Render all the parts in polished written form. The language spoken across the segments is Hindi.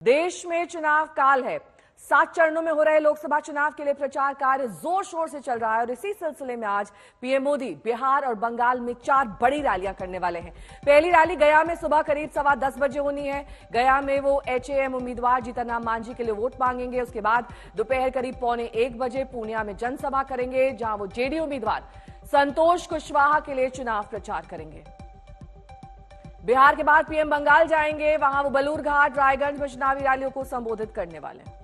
देश में चुनाव काल है। 7 चरणों में हो रहे लोकसभा चुनाव के लिए प्रचार कार्य जोर शोर से चल रहा है और इसी सिलसिले में आज पीएम मोदी बिहार और बंगाल में 4 बड़ी रैलियां करने वाले हैं। पहली रैली गया में सुबह करीब 10:15 बजे होनी है। गया में वो एचएएम उम्मीदवार जीतनराम मांझी के लिए वोट मांगेंगे। उसके बाद दोपहर करीब 12:45 बजे पूर्णिया में जनसभा करेंगे, जहां वो जेडीयू उम्मीदवार संतोष कुशवाहा के लिए चुनाव प्रचार करेंगे। बिहार के बाद पीएम बंगाल जाएंगे, वहां वो बलूरघाट, रायगंज में चुनावी रैलियों को संबोधित करने वाले हैं।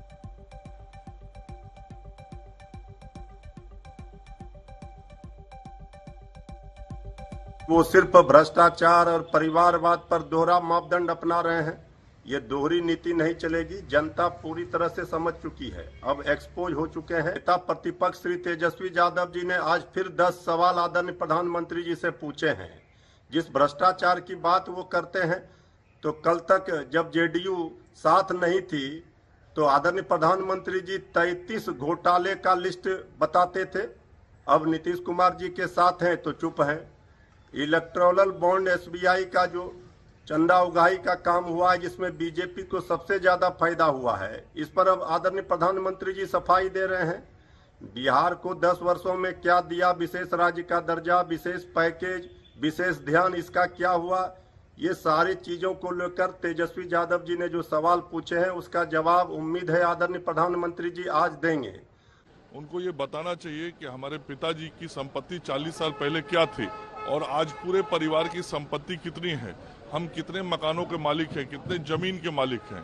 वो सिर्फ भ्रष्टाचार और परिवारवाद पर दोहरा मापदंड अपना रहे हैं। ये दोहरी नीति नहीं चलेगी। जनता पूरी तरह से समझ चुकी है, अब एक्सपोज हो चुके हैं। नेता प्रतिपक्ष श्री तेजस्वी यादव जी ने आज फिर 10 सवाल आदरणीय प्रधानमंत्री जी से पूछे हैं। जिस भ्रष्टाचार की बात वो करते हैं, तो कल तक जब जेडीयू साथ नहीं थी तो आदरणीय प्रधानमंत्री जी 33 घोटाले का लिस्ट बताते थे। अब नीतीश कुमार जी के साथ हैं तो चुप हैं। इलेक्टोरल बॉन्ड एसबीआई का जो चंदा उगाही का काम हुआ है, जिसमें बीजेपी को सबसे ज्यादा फायदा हुआ है, इस पर अब आदरणीय प्रधानमंत्री जी सफाई दे रहे हैं। बिहार को 10 वर्षों में क्या दिया, विशेष राज्य का दर्जा, विशेष पैकेज, विशेष ध्यान, इसका क्या हुआ, ये सारी चीजों को लेकर तेजस्वी यादव जी ने जो सवाल पूछे हैं उसका जवाब उम्मीद है आदरणीय प्रधानमंत्री जी आज देंगे। उनको ये बताना चाहिए कि हमारे पिताजी की संपत्ति 40 साल पहले क्या थी और आज पूरे परिवार की संपत्ति कितनी है, हम कितने मकानों के मालिक हैं, कितने जमीन के मालिक हैं,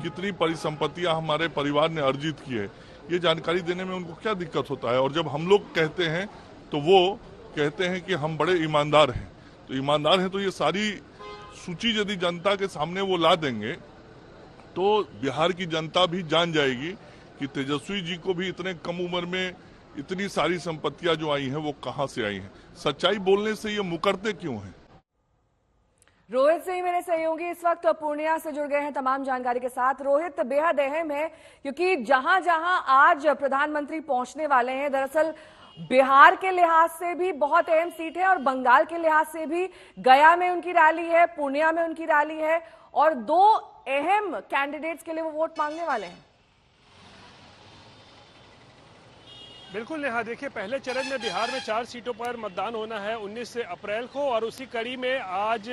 कितनी परिसंपत्तियां हमारे परिवार ने अर्जित की है, ये जानकारी देने में उनको क्या दिक्कत होता है। और जब हम लोग कहते हैं तो वो कहते हैं कि हम बड़े ईमानदार हैं। तो ईमानदार हैं तो ये सारी सूची यदि जनता के सामने वो ला देंगे तो बिहार की जनता भी जान जाएगी कि तेजस्वी जी को भी इतने कम उम्र में इतनी सारी संपत्तियां जो आई हैं वो कहां से आई हैं। सच्चाई बोलने से ये मुकरते क्यों हैं। रोहित सिंह मेरे सहयोगी इस वक्त पूर्णिया से जुड़ गए हैं तमाम जानकारी के साथ। रोहित, बेहद अहम है क्योंकि जहां जहां आज प्रधानमंत्री पहुंचने वाले हैं, दरअसल बिहार के लिहाज से भी बहुत अहम सीट है और बंगाल के लिहाज से भी गया में उनकी रैली है, पूर्णिया में उनकी रैली है और 2 अहम कैंडिडेट्स के लिए वो वोट मांगने वाले हैं। बिल्कुल नेहा, देखिए पहले चरण में बिहार में 4 सीटों पर मतदान होना है 19 अप्रैल को और उसी कड़ी में आज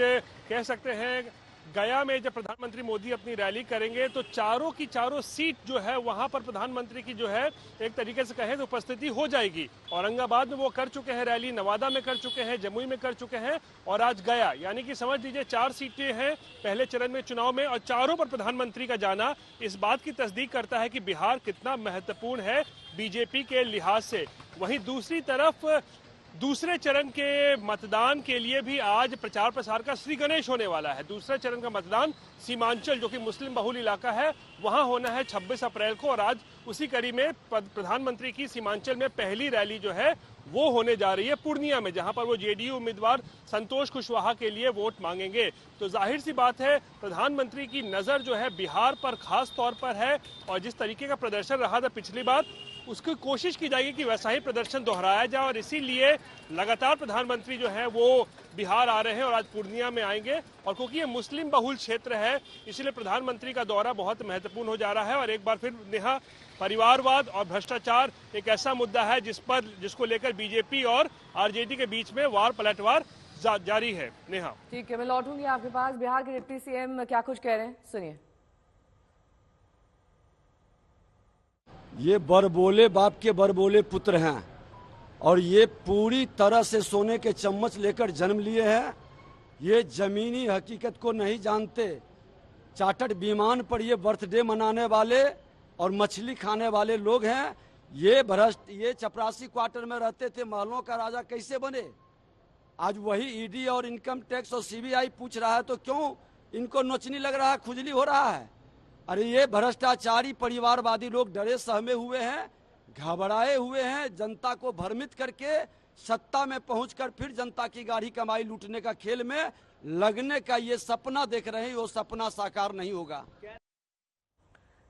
कह सकते हैं गया में जब प्रधानमंत्री मोदी अपनी रैली करेंगे तो चारों की चारों सीट जो है वहां पर प्रधानमंत्री की जो है एक तरीके से कहें तो उपस्थिति हो जाएगी। औरंगाबाद में वो कर चुके हैं रैली, नवादा में कर चुके हैं, जमुई में कर चुके हैं और आज गया, यानी कि समझ लीजिए 4 सीटें हैं पहले चरण में चुनाव में और चारों पर प्रधानमंत्री का जाना इस बात की तस्दीक करता है कि बिहार कितना महत्वपूर्ण है बीजेपी के लिहाज से। वहीं दूसरी तरफ दूसरे चरण के मतदान के लिए भी आज प्रचार प्रसार का श्री गणेश होने वाला है। दूसरे चरण का मतदान सीमांचल जो कि मुस्लिम बहुल इलाका है वहां होना है 26 अप्रैल को और आज उसी कड़ी में प्रधानमंत्री की सीमांचल में पहली रैली जो है वो होने जा रही है पूर्णिया में, जहां पर वो जेडीयू उम्मीदवार संतोष कुशवाहा के लिए वोट मांगेंगे। तो जाहिर सी बात है प्रधानमंत्री की नजर जो है बिहार पर खास तौर पर है और जिस तरीके का प्रदर्शन रहा था पिछली बार उसकी कोशिश की जाएगी कि वैसा ही प्रदर्शन दोहराया जाए और इसीलिए लगातार प्रधानमंत्री जो है वो बिहार आ रहे हैं और आज पूर्णिया में आएंगे। और क्योंकि ये मुस्लिम बहुल क्षेत्र है इसलिए प्रधानमंत्री का दौरा बहुत महत्वपूर्ण हो जा रहा है। और एक बार फिर नेहा, परिवारवाद और भ्रष्टाचार एक ऐसा मुद्दा है जिसको लेकर बीजेपी और आरजेडी के बीच में वार पलटवार जारी है। नेहा, ठीक है, मैं लौटूंगी आपके पास। बिहार के डिप्टी सीएम क्या कुछ कह रहे हैं, सुनिए। ये बरबोले बाप के बरबोले पुत्र हैं और ये पूरी तरह से सोने के चम्मच लेकर जन्म लिए हैं। ये जमीनी हकीकत को नहीं जानते। चार्टर्ड विमान पर ये बर्थडे मनाने वाले और मछली खाने वाले लोग हैं। ये चपरासी क्वार्टर में रहते थे, महलों का राजा कैसे बने? आज वही ईडी और इनकम टैक्स और सीबीआई पूछ रहा है तो क्यों इनको नोचनी लग रहा है, खुजली हो रहा है? अरे ये भ्रष्टाचारी परिवारवादी लोग डरे सहमे हुए हैं, घबराए हुए हैं। जनता को भ्रमित करके सत्ता में पहुंचकर फिर जनता की गाढ़ी कमाई लूटने का खेल में लगने का ये सपना देख रहे हैं, वो सपना साकार नहीं होगा।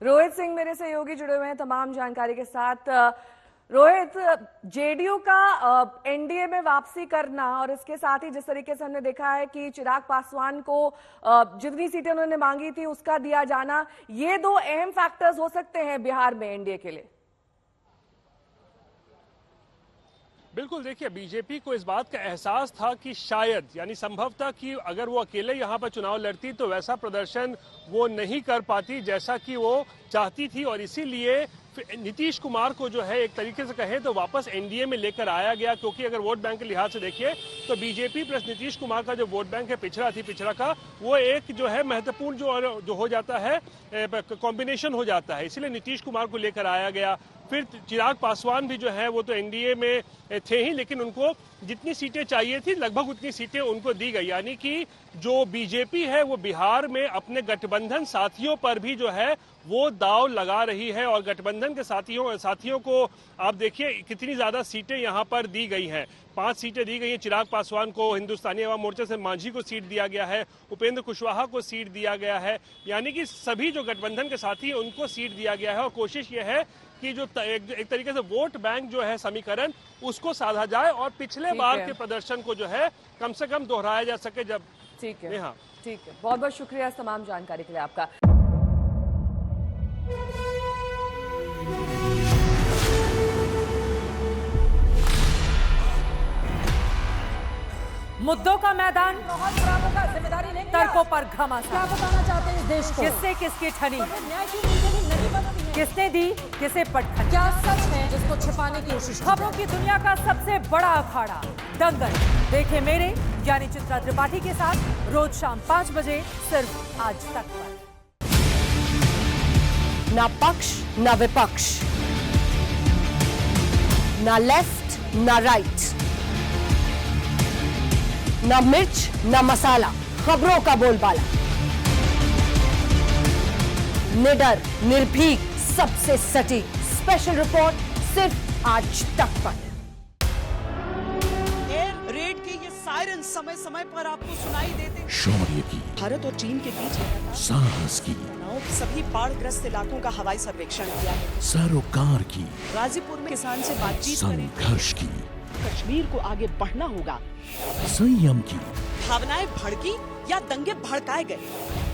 रोहित सिंह मेरे सहयोगी जुड़े हुए हैं तमाम जानकारी के साथ। रोहित, जेडीयू का एनडीए में वापसी करना और इसके साथ ही जिस तरीके से हमने देखा है कि चिराग पासवान को जितनी सीटें उन्होंने मांगी थी उसका दिया जाना, ये दो अहम फैक्टर्स हो सकते हैं बिहार में एनडीए के लिए। बिल्कुल, देखिए बीजेपी को इस बात का एहसास था कि शायद यानी संभवतः कि अगर वो अकेले यहाँ पर चुनाव लड़ती तो वैसा प्रदर्शन वो नहीं कर पाती जैसा कि वो चाहती थी, और इसीलिए नीतीश कुमार को जो है एक तरीके से कहें तो वापस एनडीए में लेकर आया गया। क्योंकि अगर वोट बैंक के लिहाज से देखिए तो बीजेपी प्लस नीतीश कुमार का जो वोट बैंक है पिछड़ा का वो एक जो है महत्वपूर्ण जो हो जाता है कॉम्बिनेशन हो जाता है, इसलिए नीतीश कुमार को लेकर आया गया। फिर चिराग पासवान भी जो है वो तो एनडीए में थे ही, लेकिन उनको जितनी सीटें चाहिए थी लगभग उतनी सीटें उनको दी गई। यानी कि जो बीजेपी है वो बिहार में अपने गठबंधन साथियों पर भी जो है वो दाव लगा रही है, और गठबंधन के साथियों को आप देखिए कितनी ज्यादा सीटें यहाँ पर दी गई हैं। 5 सीटें दी गई हैं। चिराग पासवान को हिंदुस्तानी अवाम मोर्चा से मांझी को सीट दिया गया है, उपेंद्र कुशवाहा को सीट दिया गया है, यानी कि सभी जो गठबंधन के साथी हैं उनको सीट दिया गया है। और कोशिश ये है कि जो एक तरीके से वोट बैंक जो है समीकरण उसको साधा जाए और पिछले बार के प्रदर्शन को जो है कम से कम दोहराया जा सके। जब ठीक है, हाँ ठीक है, बहुत बहुत शुक्रिया इस तमाम जानकारी के लिए आपका। मुद्दों का मैदान, जिम्मेदारी नहीं, तर्कों पर घमासान, क्या बताना चाहते हैं इस देश को? किससे किसकी ठनी, न्याय की नीति नहीं बनती है। किसने दी किसे पटखनी, क्या सच है जिसको छिपाने की कोशिश? खबरों की दुनिया का सबसे बड़ा अखाड़ा दंगल देखे मेरे यानी चित्रा त्रिपाठी के साथ रोज शाम 5 बजे सिर्फ आज तक पर। ना पक्ष ना विपक्ष, ना लेफ्ट ना राइट, ना मिर्च ना मसाला, खबरों का बोलबाला, निडर निर्भीक सबसे सटीक स्पेशल रिपोर्ट सिर्फ आज तक पर। एयर रेड के ये सायरन समय समय पर आपको सुनाई देते। शौर्य की, भारत और चीन के बीच साहस की, सभी बाढ़ग्रस्त इलाकों का हवाई सर्वेक्षण किया, सरोकार की, गाजीपुर में किसान से बातचीत करें, संघर्ष की, कश्मीर को आगे बढ़ना होगा, संयम की, भावनाएं भड़की या दंगे भड़काए गए,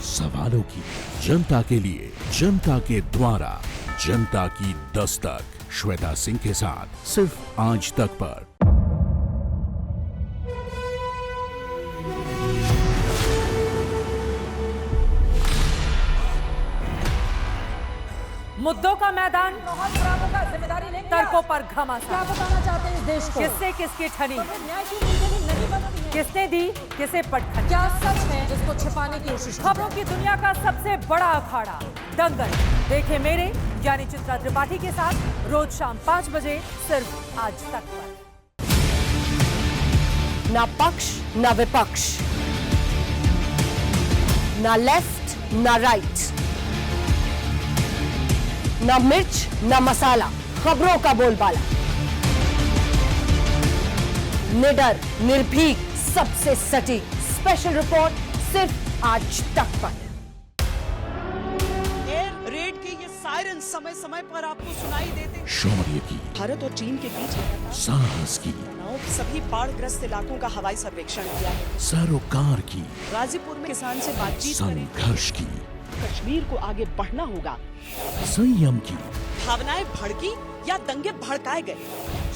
सवालों की, जनता के लिए, जनता के द्वारा, जनता की दस्तक। श्वेता सिंह के साथ सिर्फ आज तक पर। मुद्दों का मैदान, जिम्मेदारी नहीं, तर्कों पर घमासान, क्या बताना चाहते हैं इस देश को? किससे किसकी ठनी, न्याय की नीति नहीं बनती है। किसने दी किसे पटखनी, क्या सच है जिसको छिपाने की कोशिश? खबरों की दुनिया का सबसे बड़ा अखाड़ा दंगल देखे मेरे यानी चित्रा त्रिपाठी के साथ रोज शाम 5 बजे सिर्फ आज तक पर। ना पक्ष ना विपक्ष, ना लेफ्ट ना राइट, ना मिर्च ना मसाला, खबरों का बोलबाला, निडर निर्भीक सबसे सटीक स्पेशल रिपोर्ट सिर्फ आज तक पर। एयर रेड के ये सायरन समय समय पर आपको सुनाई देते। शौर्य की, भारत और चीन के बीच साहस की, सभी बाढ़ग्रस्त इलाकों का हवाई सर्वेक्षण किया, सरोकार की, गाजीपुर में किसान से बातचीत करें, संघर्ष की, कश्मीर को आगे बढ़ना होगा, संयम की, भावनाएं भड़की या दंगे भड़काए गए,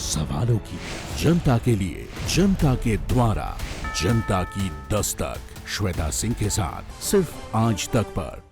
सवालों की, जनता के लिए, जनता के द्वारा, जनता की दस्तक। श्वेता सिंह के साथ सिर्फ आज तक पर।